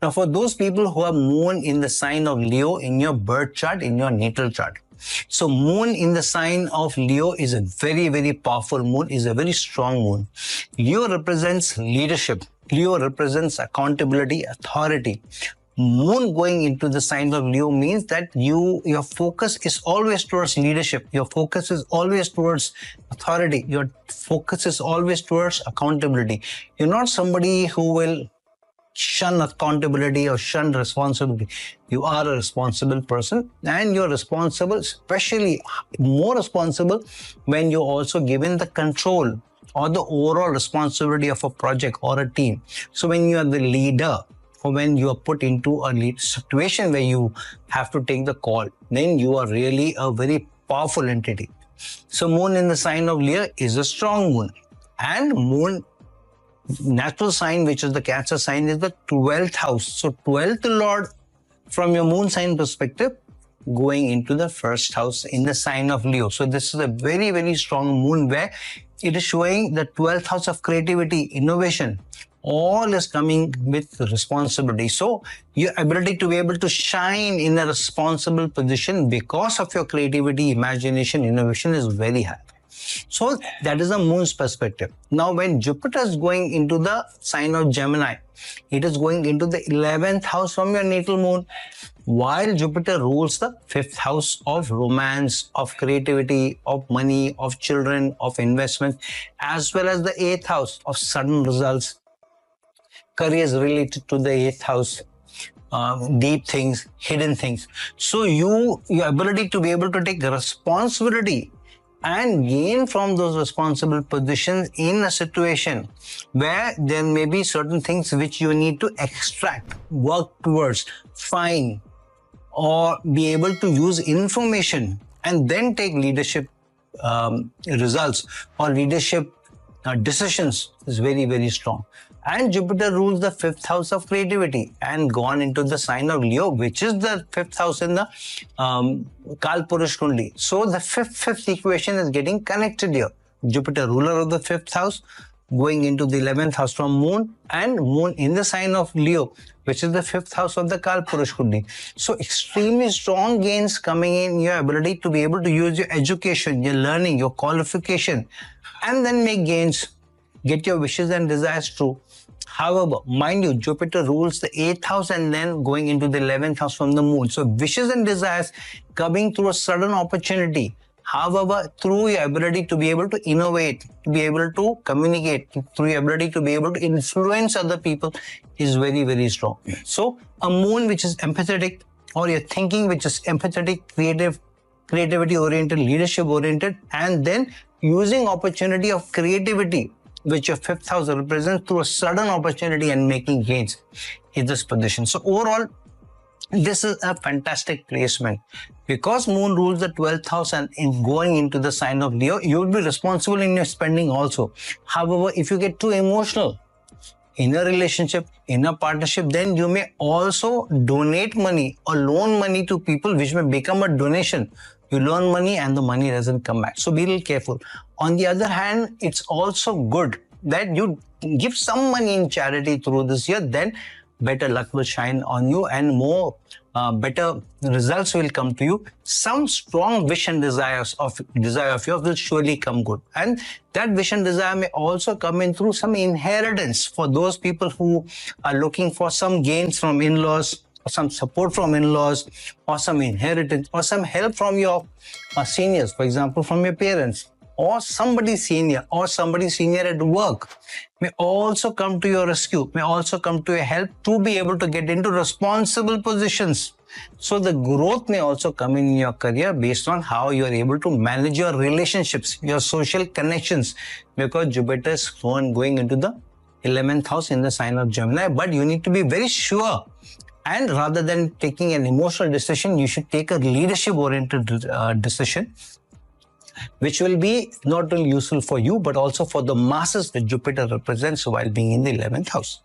Now, for those people who have moon in the sign of Leo in your birth chart, in your natal chart. So moon in the sign of Leo is a very, very powerful moon, is a very strong moon. Leo represents leadership. Leo represents accountability, authority. Moon going into the sign of Leo means that your focus is always towards leadership. Your focus is always towards authority. Your focus is always towards accountability. You're not somebody who will shun accountability or shun responsibility. You are a responsible person, and you're responsible, especially more responsible when you're also given the control or the overall responsibility of a project or a team. So when you are the leader, or when you are put into a situation where you have to take the call, then you are really a very powerful entity. So moon in the sign of Leo is a strong moon, and moon natural sign, which is the Cancer sign, is the 12th house. So 12th lord from your moon sign perspective going into the first house in the sign of Leo. So this is a very, very strong moon where it is showing the 12th house of creativity, innovation. All is coming with responsibility. So your ability to be able to shine in a responsible position because of your creativity, imagination, innovation is very high. So that is the moon's perspective. Now, when Jupiter is going into the sign of Gemini, it is going into the 11th house from your natal moon. While Jupiter rules the 5th house of romance, of creativity, of money, of children, of investment, as well as the 8th house of sudden results, careers related to the 8th house, deep things, hidden things. So your ability to be able to take responsibility and gain from those responsible positions in a situation where there may be certain things which you need to extract, work towards, find, or be able to use information and then take leadership results or leadership decisions is very, very strong. And Jupiter rules the 5th house of creativity and gone into the sign of Leo, which is the 5th house in the Kalpurush Kundi. So the fifth equation is getting connected here. Jupiter, ruler of the 5th house, going into the 11th house from moon, and moon in the sign of Leo, which is the 5th house of the Kalpurush Kundi. So extremely strong gains coming in your ability to be able to use your education, your learning, your qualification, and then make gains, get your wishes and desires true. However, mind you, Jupiter rules the 8th house and then going into the 11th house from the moon. So wishes and desires coming through a sudden opportunity. However, through your ability to be able to innovate, to be able to communicate, through your ability to be able to influence other people is very, very strong. So a moon which is empathetic, or your thinking which is empathetic, creativity oriented, leadership oriented, and then using opportunity of creativity, which your 5th house represents, through a sudden opportunity and making gains in this position. So overall, this is a fantastic placement. Because moon rules the 12th house and in going into the sign of Leo, you will be responsible in your spending also. However, if you get too emotional in a relationship, in a partnership, then you may also donate money or loan money to people, which may become a donation. You loan money and the money doesn't come back. So be a little careful. On the other hand, it's also good that you give some money in charity through this year, then better luck will shine on you and more better results will come to you. Some strong wish and desire of yours will surely come good. And that wish and desire may also come in through some inheritance for those people who are looking for some gains from in-laws, or some support from in-laws, or some inheritance, or some help from your seniors, for example, from your parents, or somebody senior at work may also come to your rescue, may also come to your help to be able to get into responsible positions. So the growth may also come in your career based on how you are able to manage your relationships, your social connections, because Jupiter is going into the 11th house in the sign of Gemini. But you need to be very sure, and rather than taking an emotional decision, you should take a leadership-oriented decision, which will be not only useful for you, but also for the masses that Jupiter represents while being in the 11th house.